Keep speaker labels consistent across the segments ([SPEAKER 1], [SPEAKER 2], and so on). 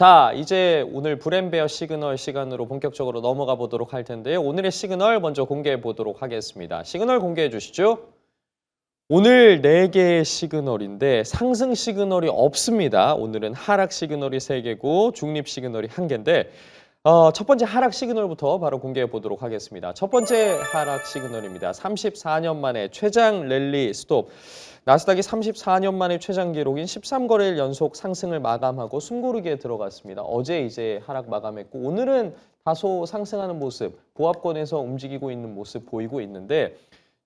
[SPEAKER 1] 자, 이제 오늘 브랜베어 시그널 시간으로 본격적으로 넘어가 보도록 할 텐데요. 오늘의 시그널 먼저 공개해 보도록 하겠습니다. 시그널 공개해 주시죠. 오늘 4개의 시그널인데 상승 시그널이 없습니다. 오늘은 하락 시그널이 3개고 중립 시그널이 1개인데 첫 번째 하락 시그널부터 바로 공개해 보도록 하겠습니다. 첫 번째 하락 시그널입니다. 34년 만에 최장 랠리 스톱. 나스닥이 34년 만에 최장 기록인 13거래일 연속 상승을 마감하고 숨고르기에 들어갔습니다. 어제 이제 하락 마감했고 오늘은 다소 상승하는 모습, 보합권에서 움직이고 있는 모습 보이고 있는데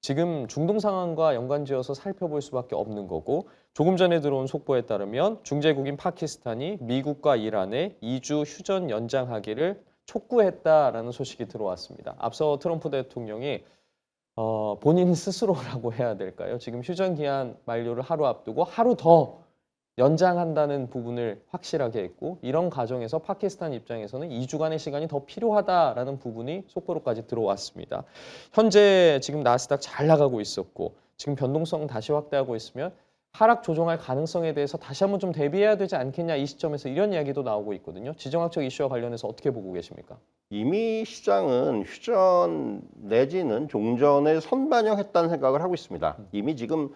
[SPEAKER 1] 지금 중동 상황과 연관지어서 살펴볼 수밖에 없는 거고 조금 전에 들어온 속보에 따르면 중재국인 파키스탄이 미국과 이란의 2주 휴전 연장하기를 촉구했다라는 소식이 들어왔습니다. 앞서 트럼프 대통령이 본인 스스로라고 해야 될까요? 지금 휴전 기한 만료를 하루 앞두고 하루 더 연장한다는 부분을 확실하게 했고 이런 과정에서 파키스탄 입장에서는 2주간의 시간이 더 필요하다라는 부분이 속보로까지 들어왔습니다. 현재 지금 나스닥 잘 나가고 있었고 지금 변동성 다시 확대하고 있으면 하락 조정할 가능성에 대해서 다시 한번 좀 대비해야 되지 않겠냐 이 시점에서 이런 이야기도 나오고 있거든요. 지정학적 이슈와 관련해서 어떻게 보고 계십니까?
[SPEAKER 2] 이미 시장은 휴전 내지는 종전에 선반영했다는 생각을 하고 있습니다. 이미 지금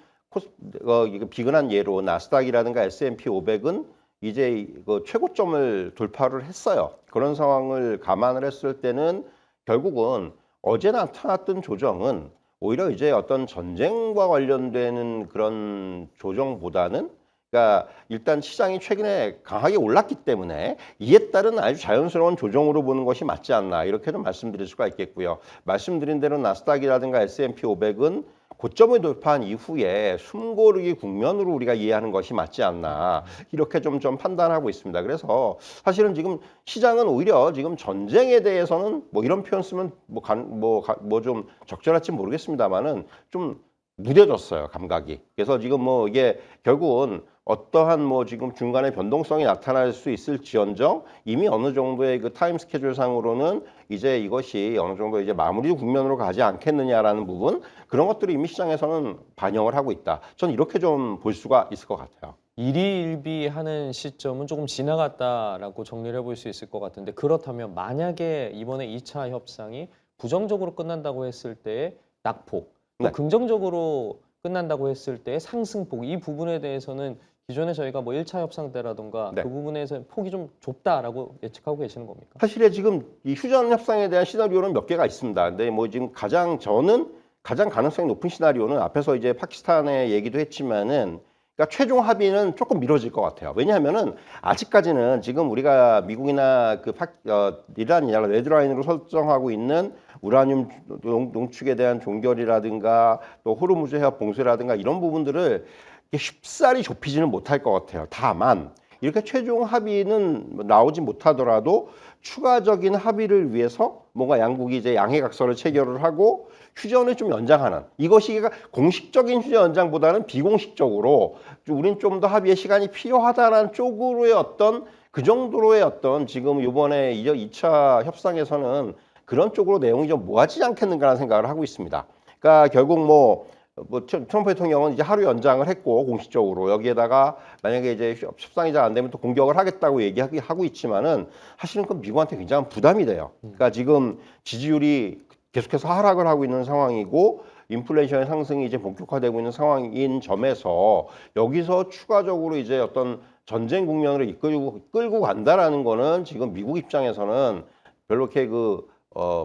[SPEAKER 2] 이거 비근한 예로 나스닥이라든가 S&P 500은 이제 최고점을 돌파를 했어요. 그런 상황을 감안을 했을 때는 결국은 어제 나타났던 조정은 오히려 이제 어떤 전쟁과 관련되는 그런 조정보다는 그러니까 일단 시장이 최근에 강하게 올랐기 때문에 이에 따른 아주 자연스러운 조정으로 보는 것이 맞지 않나 이렇게는 말씀드릴 수가 있겠고요. 말씀드린 대로 나스닥이라든가 S&P 500은 고점을 돌파한 이후에 숨고르기 국면으로 우리가 이해하는 것이 맞지 않나 이렇게 좀 판단하고 있습니다. 그래서 사실은 지금 시장은 오히려 지금 전쟁에 대해서는 뭐 이런 표현 쓰면 뭐 좀 적절할지 모르겠습니다만은 좀 무뎌졌어요, 감각이. 그래서 지금 뭐 이게 결국은 어떠한 뭐 지금 중간에 변동성이 나타날 수 있을지언정 이미 어느 정도의 그 타임 스케줄 상으로는 이제 이것이 어느 정도 이제 마무리 국면으로 가지 않겠느냐라는 부분 그런 것들이 이미 시장에서는 반영을 하고 있다. 전 이렇게 좀 볼 수가 있을 것 같아요.
[SPEAKER 1] 일희일비하는 시점은 조금 지나갔다라고 정리를 해볼 수 있을 것 같은데 그렇다면 만약에 이번에 2차 협상이 부정적으로 끝난다고 했을 때의 낙폭 또
[SPEAKER 2] 네.
[SPEAKER 1] 긍정적으로 끝난다고 했을 때의 상승폭 이 부분에 대해서는 기존에 저희가 뭐 1차 협상 때라던가
[SPEAKER 2] 네.
[SPEAKER 1] 그 부분에서 폭이 좀 좁다라고 예측하고 계시는 겁니까?
[SPEAKER 2] 사실에 지금 이 휴전 협상에 대한 시나리오는 몇 개가 있습니다. 근데 뭐 지금 가장 가능성이 높은 시나리오는 앞에서 이제 파키스탄의 얘기도 했지만은 그러니까 최종 합의는 조금 미뤄질 것 같아요. 왜냐하면은 아직까지는 지금 우리가 미국이나 이란이나 레드라인으로 설정하고 있는 우라늄 농축에 대한 종결이라든가 또 호르무즈 해협 봉쇄라든가 이런 부분들을 쉽사리 좁히지는 못할 것 같아요. 다만 이렇게 최종 합의는 나오지 못하더라도 추가적인 합의를 위해서 뭔가 양국이 이제 양해각서를 체결을 하고 휴전을 좀 연장하는 이것이 공식적인 휴전 연장보다는 비공식적으로 우린 좀 더 합의의 시간이 필요하다는 쪽으로의 어떤 그 정도로의 어떤 지금 이번에 2차 협상에서는 그런 쪽으로 내용이 좀 모아지지 않겠는가라는 생각을 하고 있습니다. 그러니까 결국 뭐 트럼프 대통령은 이제 하루 연장을 했고 공식적으로 여기에다가 만약에 이제 협상이 잘 안 되면 또 공격을 하겠다고 얘기하고 있지만은 사실은 그 미국한테 굉장한 부담이 돼요. 그러니까 지금 지지율이 계속해서 하락을 하고 있는 상황이고 인플레이션의 상승이 이제 본격화되고 있는 상황인 점에서 여기서 추가적으로 이제 어떤 전쟁 국면으로 끌고 간다라는 거는 지금 미국 입장에서는 별로 이렇게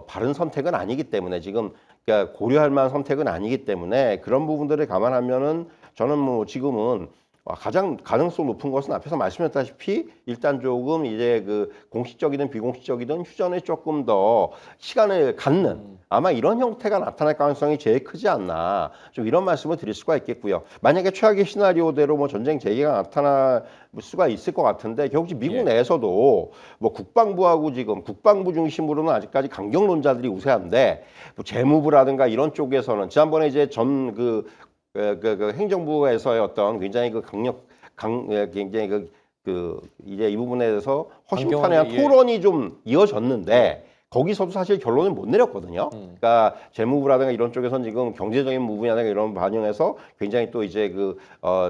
[SPEAKER 2] 바른 선택은 아니기 때문에 지금 그러니까 고려할 만한 선택은 아니기 때문에 그런 부분들을 감안하면은 저는 뭐 지금은 가장 가능성 높은 것은 앞에서 말씀드렸다시피 일단 조금 이제 공식적이든 비공식적이든 휴전에 조금 더 시간을 갖는 아마 이런 형태가 나타날 가능성이 제일 크지 않나 좀 이런 말씀을 드릴 수가 있겠고요. 만약에 최악의 시나리오대로 뭐 전쟁 재개가 나타날 수가 있을 것 같은데 결국 미국 내에서도 뭐 국방부하고 지금 국방부 중심으로는 아직까지 강경론자들이 우세한데 뭐 재무부라든가 이런 쪽에서는 지난번에 이제 행정부에서의 어떤 굉장히 굉장히 이제 이 부분에 대해서 허심탄회한 토론이 좀 이어졌는데 거기서도 사실 결론을 못 내렸거든요. 그러니까 재무부라든가 이런 쪽에서는 지금 경제적인 부분이라든가 이런 반영해서 굉장히 또 이제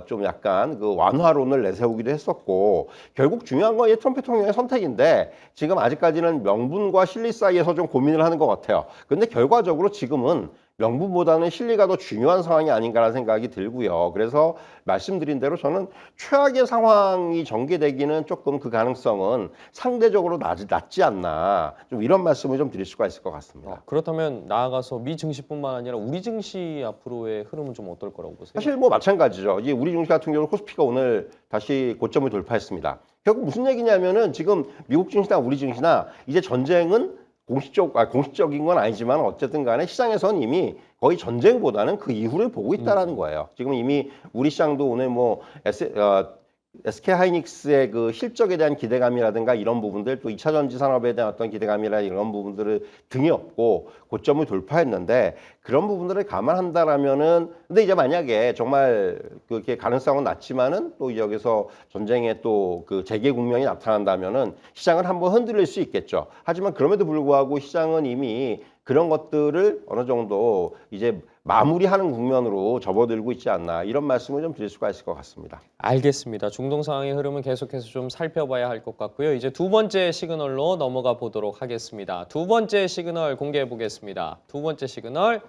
[SPEAKER 2] 좀 약간 완화론을 내세우기도 했었고, 결국 중요한 건 트럼프 대통령의 선택인데 지금 아직까지는 명분과 실리 사이에서 좀 고민을 하는 것 같아요. 근데 결과적으로 지금은 명분보다는 실리가 더 중요한 상황이 아닌가라는 생각이 들고요. 그래서 말씀드린 대로 저는 최악의 상황이 전개되기는 조금 그 가능성은 상대적으로 낮지 않나, 좀 이런 말씀을 좀 드릴 수가 있을 것 같습니다.
[SPEAKER 1] 그렇다면 나아가서 미 증시뿐만 아니라 우리 증시 앞으로의 흐름은 좀 어떨 거라고 보세요?
[SPEAKER 2] 사실 뭐 마찬가지죠. 이제 우리 증시 같은 경우 코스피가 오늘 다시 고점을 돌파했습니다. 결국 무슨 얘기냐면은 지금 미국 증시나 우리 증시나 이제 전쟁은 공식적인 건 아니지만 어쨌든 간에 시장에서는 이미 거의 전쟁보다는 그 이후를 보고 있다라는 거예요. 지금 이미 우리 시장도 오늘 뭐 SK 하이닉스의 그 실적에 대한 기대감이라든가 이런 부분들, 또 2차 전지 산업에 대한 어떤 기대감이나 이런 부분들을 등이 없고 고점을 돌파했는데, 그런 부분들을 감안한다라면은, 근데 이제 만약에 정말 그게 가능성은 낮지만은 또 여기서 전쟁의 또 그 재개 국면이 나타난다면은 시장을 한번 흔들릴 수 있겠죠. 하지만 그럼에도 불구하고 시장은 이미 그런 것들을 어느 정도 이제 마무리하는 국면으로 접어들고 있지 않나, 이런 말씀을 좀 드릴 수가 있을 것 같습니다.
[SPEAKER 1] 알겠습니다. 중동 상황의 흐름은 계속해서 좀 살펴봐야 할 것 같고요. 이제 두 번째 시그널로 넘어가 보도록 하겠습니다. 두 번째 시그널 공개해 보겠습니다. 두 번째 시그널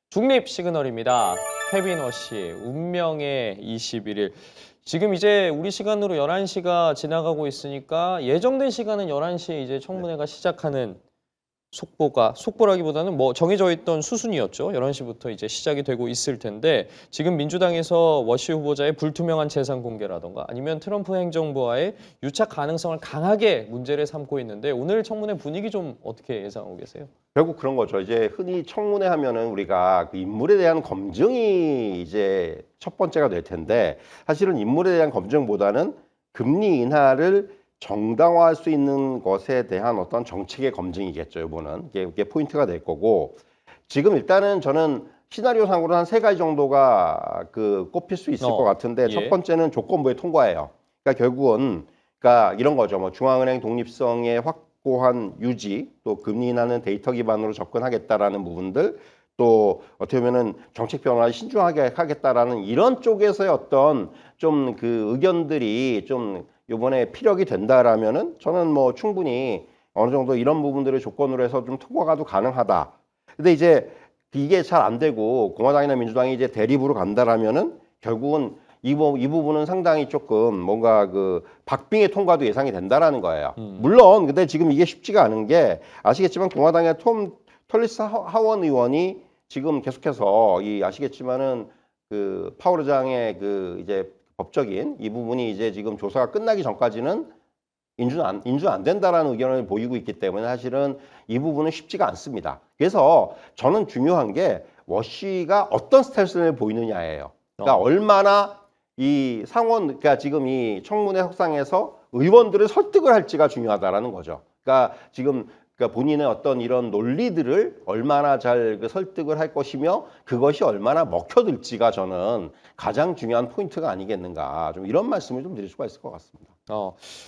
[SPEAKER 1] 중립 시그널입니다. 케빈 워시 운명의 21일. 지금 이제 우리 시간으로 11시가 지나가고 있으니까 예정된 시간은 11시에 이제 청문회가 시작하는 속보라기보다는 뭐 정해져 있던 수순이었죠. 11시부터 이제 시작이 되고 있을 텐데, 지금 민주당에서 워시 후보자의 불투명한 재산 공개라던가 아니면 트럼프 행정부와의 유착 가능성을 강하게 문제를 삼고 있는데, 오늘 청문회 분위기 좀 어떻게 예상하고 계세요?
[SPEAKER 2] 결국 그런 거죠. 이제 흔히 청문회 하면은 우리가 그 인물에 대한 검증이 이제 첫 번째가 될 텐데, 사실은 인물에 대한 검증보다는 금리 인하를 정당화할 수 있는 것에 대한 어떤 정책의 검증이겠죠. 이거는 이게 포인트가 될 거고, 지금 일단은 저는 시나리오상으로 한 3가지 정도가 꼽힐 수 있을 것 같은데,
[SPEAKER 1] 예.
[SPEAKER 2] 첫 번째는 조건부의 통과예요. 그러니까 결국은 이런 거죠. 뭐 중앙은행 독립성의 확고한 유지, 또 금리 인하는 데이터 기반으로 접근하겠다라는 부분들, 또 어떻게 보면은 정책 변화를 신중하게 하겠다라는 이런 쪽에서의 어떤 좀 의견들이 좀 이번에 피력이 된다라면은 저는 뭐 충분히 어느 정도 이런 부분들을 조건으로 해서 좀 통과가 가능하다. 근데 이제 이게 잘 안 되고 공화당이나 민주당이 이제 대립으로 간다라면은 결국은 이 부분은 상당히 조금 뭔가 박빙의 통과도 예상이 된다라는 거예요. 물론 근데 지금 이게 쉽지가 않은 게, 아시겠지만 공화당의 톰 털리스 하원 의원이 지금 계속해서 아시겠지만은 파월 의장의 이제 법적인 이 부분이 이제 지금 조사가 끝나기 전까지는 인준 안 된다라는 의견을 보이고 있기 때문에 사실은 이 부분은 쉽지가 않습니다. 그래서 저는 중요한 게 워시가 어떤 스탠스를 보이느냐예요. 그러니까 얼마나 그러니까 지금 이 청문회 협상에서 의원들을 설득을 할지가 중요하다라는 거죠. 그러니까 지금 본인의 어떤 이런 논리들을 얼마나 잘 설득을 할 것이며 그것이 얼마나 먹혀들지가 저는 가장 중요한 포인트가 아니겠는가, 좀 이런 말씀을 좀 드릴 수가 있을 것 같습니다.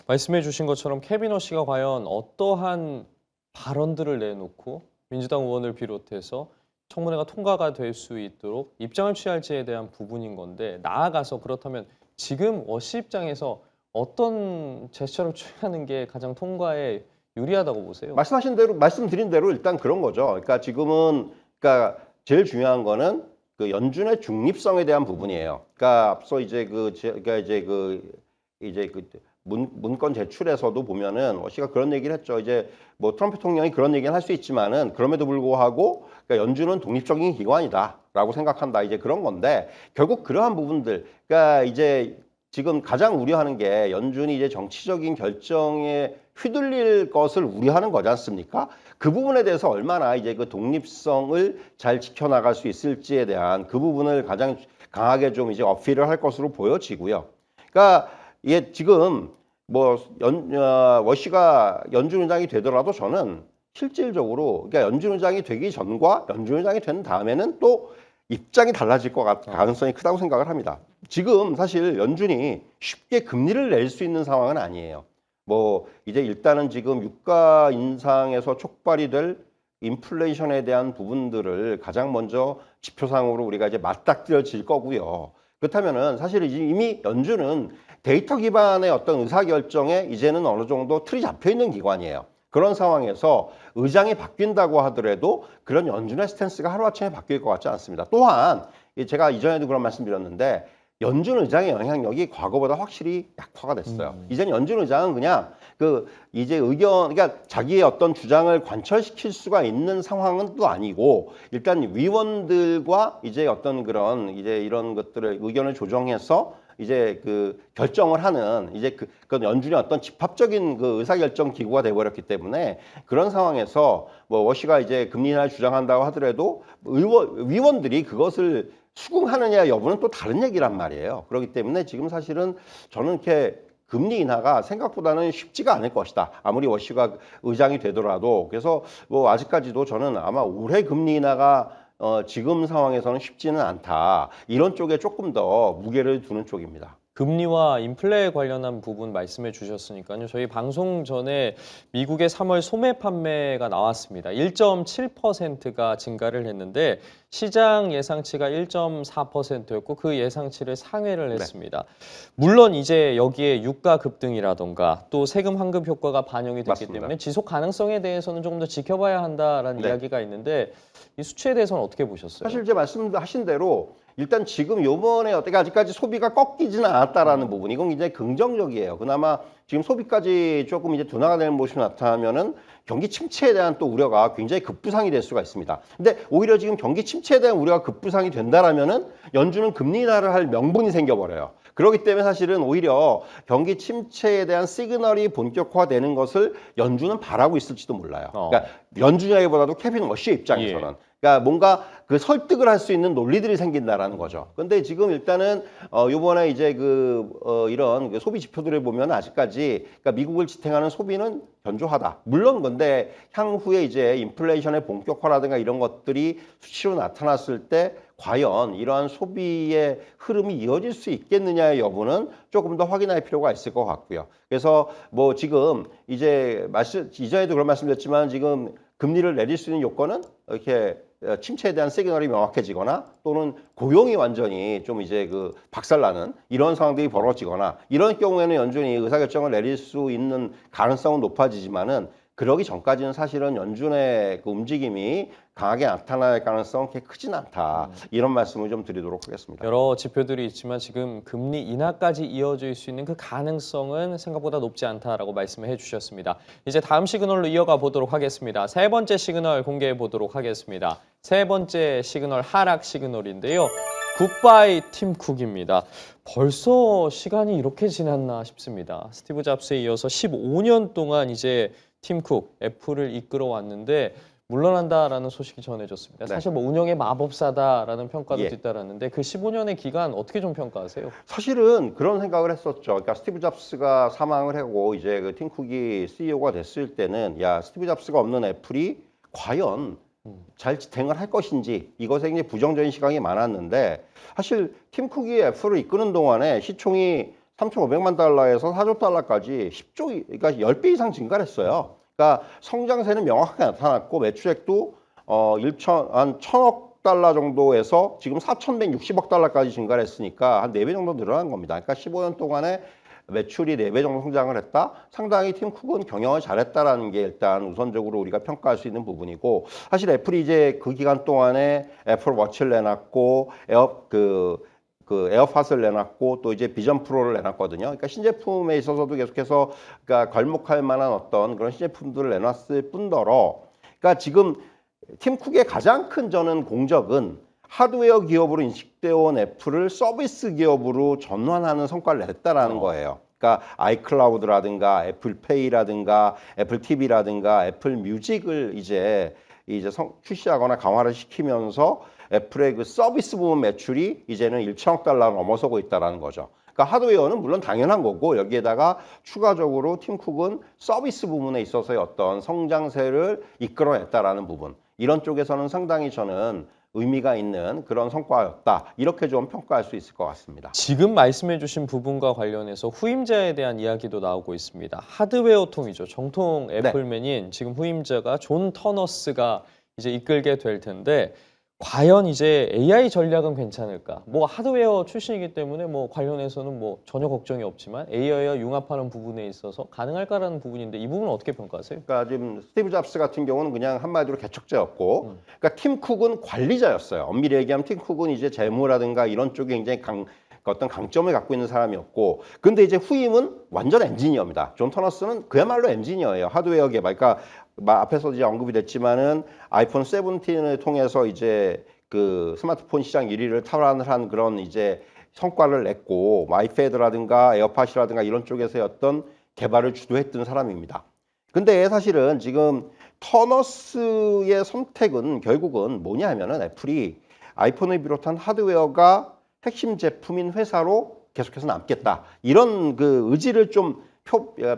[SPEAKER 1] 말씀해 주신 것처럼 케빈 워시가 과연 어떠한 발언들을 내놓고 민주당 의원을 비롯해서 청문회가 통과가 될 수 있도록 입장을 취할지에 대한 부분인 건데, 나아가서 그렇다면 지금 워시 입장에서 어떤 제스처를 취하는 게 가장 통과에 유리하다고 보세요?
[SPEAKER 2] 말씀드린 대로 일단 그런 거죠. 그러니까 지금은 제일 중요한 거는 연준의 중립성에 대한 부분이에요. 그러니까 앞서 이제 문건 제출에서도 보면은 워시가 그런 얘기를 했죠. 이제 뭐 트럼프 대통령이 그런 얘기는 할 수 있지만은 그럼에도 불구하고 연준은 독립적인 기관이다라고 생각한다. 이제 그런 건데, 결국 그러한 부분들, 그러니까 이제 지금 가장 우려하는 게 연준이 이제 정치적인 결정에 휘둘릴 것을 우려하는 거지 않습니까? 그 부분에 대해서 얼마나 이제 독립성을 잘 지켜나갈 수 있을지에 대한 그 부분을 가장 강하게 좀 이제 어필을 할 것으로 보여지고요. 그러니까 이게 지금 워시가 연준 의장이 되더라도 저는 실질적으로 그러니까 연준 의장이 되기 전과 연준 의장이 된 다음에는 또 입장이 달라질 가능성이 크다고 생각을 합니다. 지금 사실 연준이 쉽게 금리를 낼 수 있는 상황은 아니에요. 뭐 이제 일단은 지금 유가 인상에서 촉발이 될 인플레이션에 대한 부분들을 가장 먼저 지표상으로 우리가 이제 맞닥뜨려질 거고요. 그렇다면은 사실 이미 연준은 데이터 기반의 어떤 의사결정에 이제는 어느 정도 틀이 잡혀 있는 기관이에요. 그런 상황에서 의장이 바뀐다고 하더라도 그런 연준의 스탠스가 하루아침에 바뀔 것 같지 않습니다. 또한 제가 이전에도 그런 말씀 드렸는데 연준 의장의 영향력이 과거보다 확실히 약화가 됐어요. 이제는 연준 의장은 그냥 이제 그러니까 자기의 어떤 주장을 관철시킬 수가 있는 상황은 또 아니고 일단 위원들과 이제 어떤 그런 이제 이런 것들을 의견을 조정해서 이제 결정을 하는 이제 그 연준의 어떤 집합적인 의사결정 기구가 돼버렸기 때문에 그런 상황에서 뭐 워시가 이제 금리 인하를 주장한다고 하더라도 위원들이 그것을 수긍하느냐 여부는 또 다른 얘기란 말이에요. 그렇기 때문에 지금 사실은 저는 이렇게 금리 인하가 생각보다는 쉽지가 않을 것이다. 아무리 워시가 의장이 되더라도. 그래서 뭐 아직까지도 저는 아마 올해 금리 인하가 지금 상황에서는 쉽지는 않다. 이런 쪽에 조금 더 무게를 두는 쪽입니다.
[SPEAKER 1] 금리와 인플레 관련한 부분 말씀해 주셨으니까요. 저희 방송 전에 미국의 3월 소매 판매가 나왔습니다. 1.7%가 증가를 했는데 시장 예상치가 1.4%였고 그 예상치를 상회를 했습니다. 물론 이제 여기에 유가 급등이라던가 또 세금 환급 효과가 반영이 됐기
[SPEAKER 2] 맞습니다.
[SPEAKER 1] 때문에 지속 가능성에 대해서는 조금 더 지켜봐야 한다라는
[SPEAKER 2] 네.
[SPEAKER 1] 이야기가 있는데 이 수치에 대해서는 어떻게 보셨어요?
[SPEAKER 2] 사실 이제 말씀하신 대로 일단 지금 요번에 어떻게 아직까지 소비가 꺾이지는 않았다라는 부분 이건 굉장히 긍정적이에요. 그나마 지금 소비까지 조금 이제 둔화가 되는 모습이 나타나면은 경기 침체에 대한 또 우려가 굉장히 급부상이 될 수가 있습니다. 근데 오히려 지금 경기 침체에 대한 우려가 급부상이 된다라면은 연준은 금리 인하를 할 명분이 생겨버려요. 그렇기 때문에 사실은 오히려 경기 침체에 대한 시그널이 본격화되는 것을 연준은 바라고 있을지도 몰라요. 그러니까 연준이라기보다도 케빈 워시의 입장에서는. 그러니까 뭔가 설득을 할 수 있는 논리들이 생긴다라는 거죠. 근데 지금 일단은 요번에 이제 이런 소비 지표들을 보면 아직까지 그러니까 미국을 지탱하는 소비는 견조하다. 물론 근데 향후에 이제 인플레이션의 본격화라든가 이런 것들이 수치로 나타났을 때 과연 이러한 소비의 흐름이 이어질 수 있겠느냐의 여부는 조금 더 확인할 필요가 있을 것 같고요. 그래서 뭐 지금 이제 이전에도 그런 말씀드렸지만 지금 금리를 내릴 수 있는 요건은 이렇게 침체에 대한 시그널이 명확해지거나 또는 고용이 완전히 좀 이제 박살나는 이런 상황들이 벌어지거나 이런 경우에는 연준이 의사결정을 내릴 수 있는 가능성은 높아지지만은 그러기 전까지는 사실은 연준의 움직임이 강하게 나타날 가능성은 그렇게 크진 않다. 이런 말씀을 좀 드리도록 하겠습니다.
[SPEAKER 1] 여러 지표들이 있지만 지금 금리 인하까지 이어질 수 있는 그 가능성은 생각보다 높지 않다라고 말씀을 해주셨습니다. 이제 다음 시그널로 이어가 보도록 하겠습니다. 세 번째 시그널 공개해 보도록 하겠습니다. 세 번째 시그널 하락 시그널인데요. 굿바이 팀 쿡입니다. 벌써 시간이 이렇게 지났나 싶습니다. 스티브 잡스에 이어서 15년 동안 이제 팀 쿡, 애플을 이끌어 왔는데 물러난다라는 소식이 전해졌습니다.
[SPEAKER 2] 네.
[SPEAKER 1] 사실 뭐 운영의 마법사다라는 평가도
[SPEAKER 2] 예.
[SPEAKER 1] 뒤따랐는데 그 15년의 기간 어떻게 좀 평가하세요?
[SPEAKER 2] 사실은 그런 생각을 했었죠. 그러니까 스티브 잡스가 사망을 하고 이제 팀 쿡이 CEO가 됐을 때는 야, 스티브 잡스가 없는 애플이 과연 잘 지탱을 할 것인지 이것에 굉장히 부정적인 시각이 많았는데 사실 팀 쿡이 애플을 이끄는 동안에 시총이 3,500만 달러에서 4조 달러까지 10조, 그러니까 10배 이상 증가를 했어요. 그러니까 성장세는 명확하게 나타났고 매출액도 한 1,000억 달러 정도에서 지금 4,160억 달러까지 증가를 했으니까 한 4배 정도 늘어난 겁니다. 그러니까 15년 동안에 매출이 4배 정도 성장을 했다. 상당히 팀 쿡은 경영을 잘했다라는 게 일단 우선적으로 우리가 평가할 수 있는 부분이고 사실 애플이 이제 그 기간 동안에 애플 워치를 내놨고 에어팟을 내놨고 또 이제 비전 프로를 내놨거든요. 그러니까 신제품에 있어서도 계속해서 그러니까 괄목할 만한 어떤 그런 신제품들을 내놨을 뿐더러 그러니까 지금 팀 쿡의 가장 큰 저는 공적은 하드웨어 기업으로 인식되어 온 애플을 서비스 기업으로 전환하는 성과를 냈다라는 거예요. 그러니까 아이클라우드라든가 애플페이라든가 애플 TV라든가 애플 뮤직을 이제 출시하거나 강화를 시키면서 애플의 그 서비스 부분 매출이 이제는 1천억 달러를 넘어서고 있다는 거죠. 그러니까 하드웨어는 물론 당연한 거고 여기에다가 추가적으로 팀 쿡은 서비스 부분에 있어서의 어떤 성장세를 이끌어냈다라는 부분 이런 쪽에서는 상당히 저는 의미가 있는 그런 성과였다. 이렇게 좀 평가할 수 있을 것 같습니다.
[SPEAKER 1] 지금 말씀해주신 부분과 관련해서 후임자에 대한 이야기도 나오고 있습니다. 하드웨어 통이죠. 정통
[SPEAKER 2] 네.
[SPEAKER 1] 애플맨인 지금 후임자가 존 터너스가 이제 이끌게 될 텐데 과연 이제 AI 전략은 괜찮을까? 뭐 하드웨어 출신이기 때문에 뭐 관련해서는 뭐 전혀 걱정이 없지만 AI와 융합하는 부분에 있어서 가능할까라는 부분인데 이 부분은 어떻게 평가하세요?
[SPEAKER 2] 그러니까 지금 스티브 잡스 같은 경우는 그냥 한마디로 개척자였고, 그러니까 팀 쿡은 관리자였어요. 엄밀히 얘기하면 팀 쿡은 이제 재무라든가 이런 쪽에 굉장히 어떤 강점을 갖고 있는 사람이었고, 근데 이제 후임은 완전 엔지니어입니다. 존 터너스는 그야말로 엔지니어예요. 하드웨어 개발. 그러니까 앞에서 이제 언급이 됐지만은 아이폰 17을 통해서 이제 그 스마트폰 시장 1위를 탈환을 한 그런 이제 성과를 냈고, 아이패드라든가 에어팟이라든가 이런 쪽에서의 어떤 개발을 주도했던 사람입니다. 근데 사실은 지금 터너스의 선택은 결국은 뭐냐 하면은 애플이 아이폰을 비롯한 하드웨어가 핵심 제품인 회사로 계속해서 남겠다. 이런 그 의지를 좀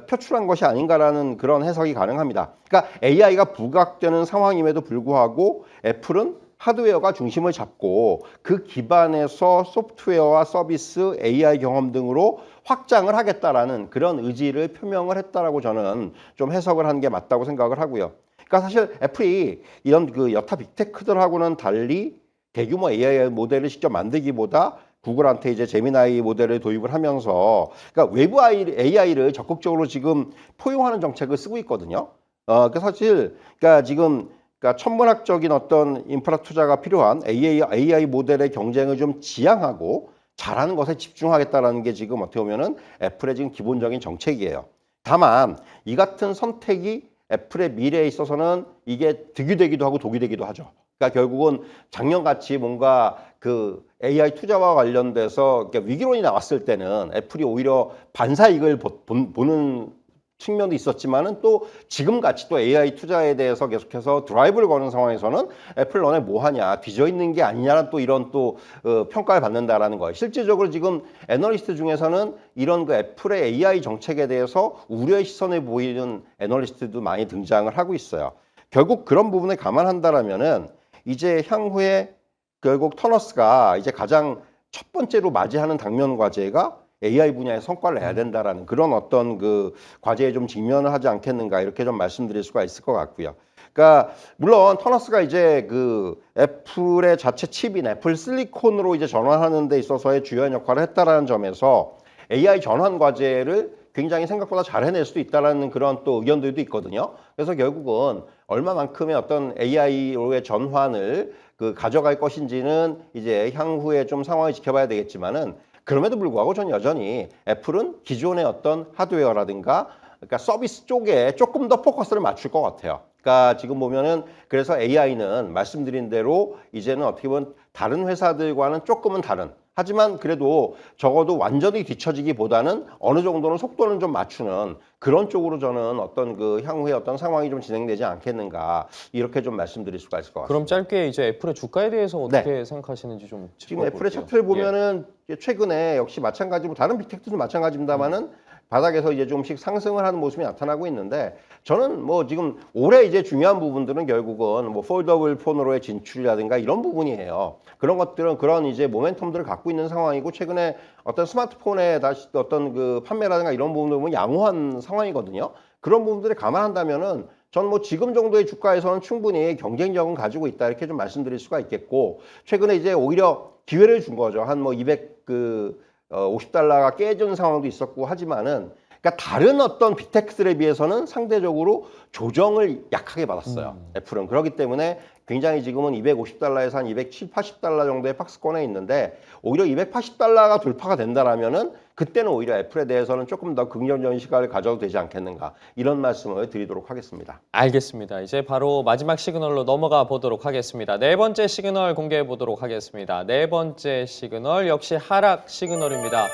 [SPEAKER 2] 표출한 것이 아닌가라는 그런 해석이 가능합니다. 그러니까 AI가 부각되는 상황임에도 불구하고 애플은 하드웨어가 중심을 잡고 그 기반에서 소프트웨어와 서비스, AI 경험 등으로 확장을 하겠다라는 그런 의지를 표명을 했다라고 저는 좀 해석을 한 게 맞다고 생각을 하고요. 그러니까 사실 애플이 이런 그 여타 빅테크들하고는 달리 대규모 AI 모델을 직접 만들기보다 구글한테 이제 제미나이 모델을 도입을 하면서 그러니까 외부 AI를 적극적으로 지금 포용하는 정책을 쓰고 있거든요. 그 사실 그러니까 지금 그러니까 천문학적인 어떤 인프라 투자가 필요한 AI 모델의 경쟁을 좀 지양하고 잘하는 것에 집중하겠다라는 게 지금 어떻게 보면은 애플의 지금 기본적인 정책이에요. 다만 이 같은 선택이 애플의 미래에 있어서는 이게 득이 되기도 하고 독이 되기도 하죠. 그러니까 결국은 작년같이 뭔가 그 AI 투자와 관련돼서 그러니까 위기론이 나왔을 때는 애플이 오히려 반사이익을 보는 측면도 있었지만은 또 지금같이 또 AI 투자에 대해서 계속해서 드라이브를 거는 상황에서는 애플 너네 뭐 하냐 뒤져 있는 게 아니냐는 또 이런 또 평가를 받는다라는 거예요. 실질적으로 지금 애널리스트 중에서는 이런 그 애플의 AI 정책에 대해서 우려의 시선을 보이는 애널리스트도 많이 등장을 하고 있어요. 결국 그런 부분을 감안한다라면은 이제 향후에 결국 터너스가 이제 가장 첫 번째로 맞이하는 당면 과제가 AI 분야의 성과를 내야 된다라는 그런 어떤 그 과제에 좀 직면을 하지 않겠는가 이렇게 좀 말씀드릴 수가 있을 것 같고요. 그러니까 물론 터너스가 이제 그 애플의 자체 칩인 애플 실리콘으로 이제 전환하는 데 있어서의 주요한 역할을 했다라는 점에서 AI 전환 과제를 굉장히 생각보다 잘 해낼 수도 있다라는 그런 또 의견들도 있거든요. 그래서 결국은 얼마만큼의 어떤 AI로의 전환을 그 가져갈 것인지는 이제 향후에 좀 상황을 지켜봐야 되겠지만은 그럼에도 불구하고 전 여전히 애플은 기존의 어떤 하드웨어라든가 그러니까 서비스 쪽에 조금 더 포커스를 맞출 것 같아요. 그러니까 지금 보면은 그래서 AI는 말씀드린 대로 이제는 어떻게 보면 다른 회사들과는 조금은 다른 하지만 그래도 적어도 완전히 뒤처지기보다는 어느 정도는 속도는 좀 맞추는 그런 쪽으로 저는 어떤 그 향후에 어떤 상황이 좀 진행되지 않겠는가 이렇게 좀 말씀드릴 수가 있을 것 같습니다.
[SPEAKER 1] 그럼 짧게 이제 애플의 주가에 대해서 어떻게 생각하시는지 좀
[SPEAKER 2] 지금 애플의
[SPEAKER 1] 짚어볼게요.
[SPEAKER 2] 차트를 보면은 최근에 역시 마찬가지로 다른 빅테크도 마찬가지입니다만은 바닥에서 이제 좀씩 상승을 하는 모습이 나타나고 있는데 저는 뭐 지금 올해 이제 중요한 부분들은 결국은 뭐 폴더블 폰으로의 진출이라든가 이런 부분이에요. 그런 것들은 그런 이제 모멘텀들을 갖고 있는 상황이고 최근에 어떤 스마트폰의 다시 어떤 그 판매라든가 이런 부분들 보면 양호한 상황이거든요. 그런 부분들을 감안한다면은 전 뭐 지금 정도의 주가에서는 충분히 경쟁력은 가지고 있다 이렇게 좀 말씀드릴 수가 있겠고 최근에 이제 오히려 기회를 준 거죠. 한 뭐 50달러가 깨진 상황도 있었고 하지만은 그러니까 다른 어떤 빅테크들에 비해서는 상대적으로 조정을 약하게 받았어요. 애플은 그렇기 때문에 굉장히 지금은 250달러에서 한 270, 80달러 정도의 박스권에 있는데 오히려 280달러가 돌파가 된다라면은 그때는 오히려 애플에 대해서는 조금 더 긍정적인 시각을 가져도 되지 않겠는가 이런 말씀을 드리도록 하겠습니다.
[SPEAKER 1] 알겠습니다. 이제 바로 마지막 시그널로 넘어가 보도록 하겠습니다. 네 번째 시그널 공개해 보도록 하겠습니다. 네 번째 시그널 역시 하락 시그널입니다.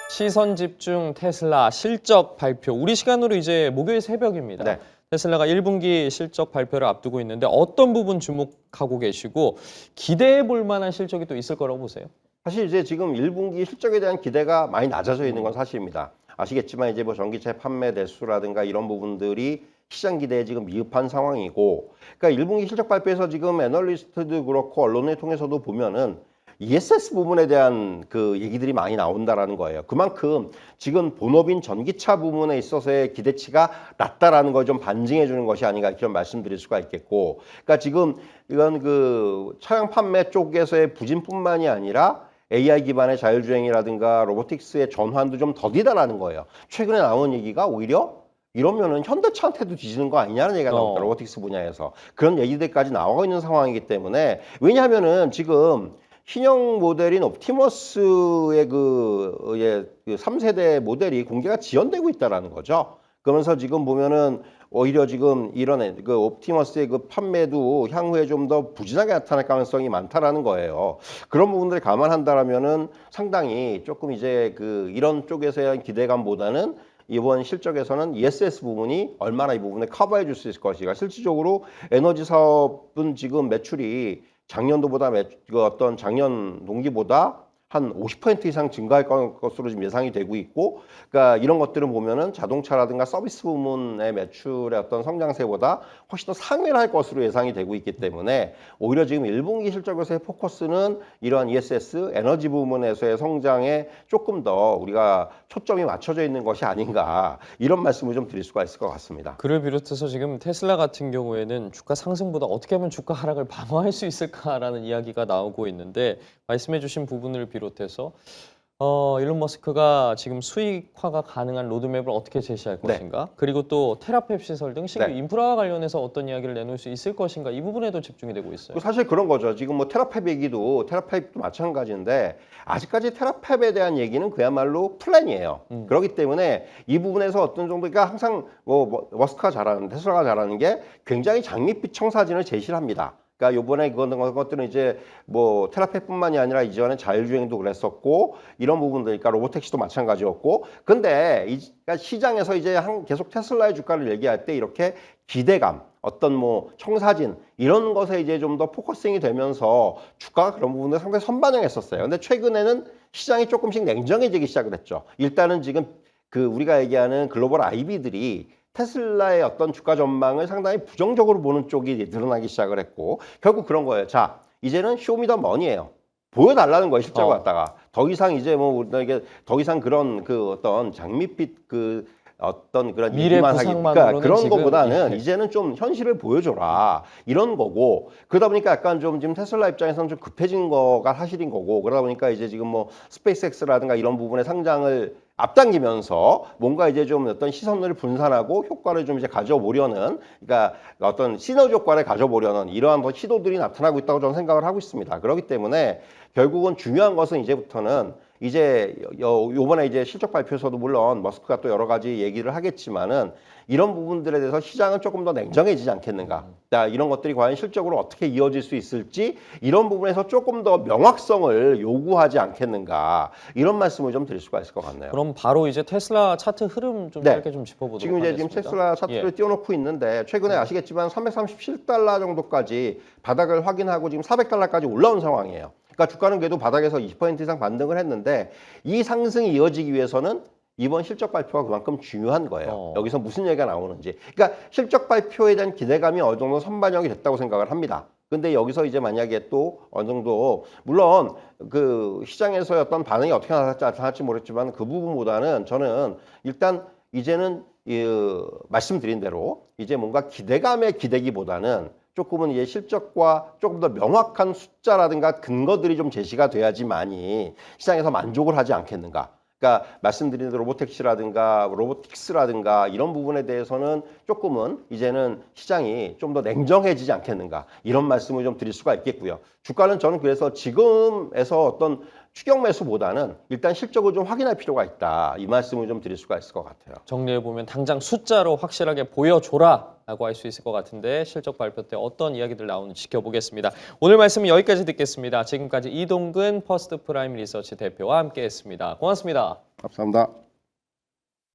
[SPEAKER 1] 시선 집중 테슬라 실적 발표. 우리 시간으로 이제 목요일 새벽입니다.
[SPEAKER 2] 네.
[SPEAKER 1] 테슬라가 1분기 실적 발표를 앞두고 있는데 어떤 부분 주목하고 계시고 기대해 볼 만한 실적이 또 있을 거라고 보세요?
[SPEAKER 2] 사실 이제 지금 1분기 실적에 대한 기대가 많이 낮아져 있는 건 사실입니다. 아시겠지만 이제 뭐 전기차 판매 대수라든가 이런 부분들이 시장 기대에 지금 미흡한 상황이고, 그러니까 1분기 실적 발표에서 지금 애널리스트도 그렇고 언론을 통해서도 보면은 ESS 부분에 대한 그 얘기들이 많이 나온다라는 거예요. 그만큼 지금 본업인 전기차 부분에 있어서의 기대치가 낮다라는 걸 좀 반증해 주는 것이 아닌가 이렇게 말씀드릴 수가 있겠고, 그러니까 지금 이건 그 차량 판매 쪽에서의 부진뿐만이 아니라 AI 기반의 자율주행이라든가 로보틱스의 전환도 좀 더디다라는 거예요. 최근에 나온 얘기가 오히려 이러면은 현대차한테도 뒤지는 거 아니냐는 얘기가 나옵니다. 로보틱스 분야에서. 그런 얘기들까지 나오고 있는 상황이기 때문에, 왜냐하면은 지금 신형 모델인 옵티머스의 그 3세대 모델이 공개가 지연되고 있다라는 거죠. 그러면서 지금 보면은 오히려 지금 이런 그 옵티머스의 그 판매도 향후에 좀 더 부진하게 나타날 가능성이 많다라는 거예요. 그런 부분들을 감안한다라면은 상당히 조금 이제 그 이런 쪽에서의 기대감보다는 이번 실적에서는 ESS 부분이 얼마나 이 부분을 커버해 줄 수 있을 것인가. 실질적으로 에너지 사업은 지금 매출이 작년도보다 그 어떤 작년 동기보다 한 50% 이상 증가할 것으로 지금 예상이 되고 있고, 그러니까 이런 것들을 보면은 자동차라든가 서비스 부문의 매출의 어떤 성장세보다 훨씬 더 상회를 할 것으로 예상이 되고 있기 때문에 오히려 지금 1분기 실적에서의 포커스는 이러한 ESS 에너지 부문에서의 성장에 조금 더 우리가 초점이 맞춰져 있는 것이 아닌가, 이런 말씀을 좀 드릴 수가 있을 것 같습니다.
[SPEAKER 1] 그를 비롯해서 지금 테슬라 같은 경우에는 주가 상승보다 어떻게 하면 주가 하락을 방어할 수 있을까라는 이야기가 나오고 있는데, 말씀해주신 부분을 비롯해서 일론 머스크가 지금 수익화가 가능한 로드맵을 어떻게 제시할 것인가, 그리고 또 테라팹 시설 등 신규 인프라와 관련해서 어떤 이야기를 내놓을 수 있을 것인가, 이 부분에도 집중이 되고 있어요.
[SPEAKER 2] 사실 그런 거죠. 지금 뭐 테라팹 얘기도 테라팹도 마찬가지인데, 아직까지 테라팹에 대한 얘기는 그야말로 플랜이에요. 그렇기 때문에 이 부분에서 어떤 정도, 그러니까 항상 뭐 머스크가 잘하는, 테슬라가 잘하는 게 굉장히 장밋빛 청사진을 제시를 합니다. 그러니까 요번에 그것들은 이제 뭐 테라팹뿐만이 아니라 이전에 자율주행도 그랬었고, 이런 부분들, 그러니까 로보택시도 마찬가지였고, 근데 그러니까 시장에서 이제 계속 테슬라의 주가를 얘기할 때 이렇게 기대감, 어떤 뭐 청사진 이런 것에 이제 좀 더 포커싱이 되면서 주가가 그런 부분을 상당히 선반영했었어요. 근데 최근에는 시장이 조금씩 냉정해지기 시작을 했죠. 일단은 지금 그 우리가 얘기하는 글로벌 IB들이 테슬라의 어떤 주가 전망을 상당히 부정적으로 보는 쪽이 늘어나기 시작을 했고, 결국 그런 거예요. 자, 이제는 쇼미더머니예요. 보여달라는 거예요, 실적을 갖다가. 더 이상 이제 뭐 우리에게 더 이상 그런 그 어떤 장밋빛 그 어떤 그런
[SPEAKER 1] 미래
[SPEAKER 2] 얘기만
[SPEAKER 1] 구상만으로는
[SPEAKER 2] 그런
[SPEAKER 1] 지금
[SPEAKER 2] 거보다는 이제는 좀 현실을 보여줘라, 이런 거고, 그러다 보니까 약간 좀 지금 테슬라 입장에서는 좀 급해진 거가 사실인 거고, 그러다 보니까 이제 지금 뭐 스페이스X라든가 이런 부분의 상장을 앞당기면서 뭔가 이제 좀 어떤 시선을 분산하고 효과를 좀 이제 가져보려는, 그러니까 어떤 시너지 효과를 가져보려는 이러한 시도들이 나타나고 있다고 저는 생각을 하고 있습니다. 그렇기 때문에 결국은 중요한 것은 이제부터는 이제 요번에 이제 실적 발표에서도 물론 머스크가 또 여러 가지 얘기를 하겠지만은 이런 부분들에 대해서 시장은 조금 더 냉정해지지 않겠는가. 자, 이런 것들이 과연 실적으로 어떻게 이어질 수 있을지, 이런 부분에서 조금 더 명확성을 요구하지 않겠는가, 이런 말씀을 좀 드릴 수가 있을 것 같네요.
[SPEAKER 1] 그럼 바로 이제 테슬라 차트 흐름 좀 짧게 좀 짚어보도록
[SPEAKER 2] 지금 이제
[SPEAKER 1] 하겠습니다.
[SPEAKER 2] 지금 테슬라 차트를 띄워놓고 있는데, 최근에 아시겠지만 337달러 정도까지 바닥을 확인하고 지금 400달러까지 올라온 상황이에요. 그러니까 주가는 그래도 바닥에서 20% 이상 반등을 했는데, 이 상승이 이어지기 위해서는 이번 실적 발표가 그만큼 중요한 거예요. 여기서 무슨 얘기가 나오는지. 그러니까 실적 발표에 대한 기대감이 어느 정도 선반영이 됐다고 생각을 합니다. 근데 여기서 이제 만약에 또 어느 정도, 물론 그 시장에서의 어떤 반응이 어떻게 나타날지 모르겠지만, 그 부분보다는 저는 일단 이제는 말씀드린 대로 이제 뭔가 기대감에 기대기보다는 조금은 이제 실적과 조금 더 명확한 숫자라든가 근거들이 좀 제시가 돼야지만이 시장에서 만족을 하지 않겠는가. 그러니까 말씀드린 대로 로보택시라든가 로보틱스라든가 이런 부분에 대해서는 조금은 이제는 시장이 좀 더 냉정해지지 않겠는가, 이런 말씀을 좀 드릴 수가 있겠고요. 주가는 저는 그래서 지금에서 어떤 추격 매수보다는 일단 실적을 좀 확인할 필요가 있다, 이 말씀을 좀 드릴 수가 있을 것 같아요.
[SPEAKER 1] 정리해보면 당장 숫자로 확실하게 보여줘라 라고 할 수 있을 것 같은데, 실적 발표 때 어떤 이야기들 나오는지 지켜보겠습니다. 오늘 말씀은 여기까지 듣겠습니다. 지금까지 이동근 퍼스트 프라임 리서치 대표와 함께했습니다. 고맙습니다.
[SPEAKER 2] 감사합니다.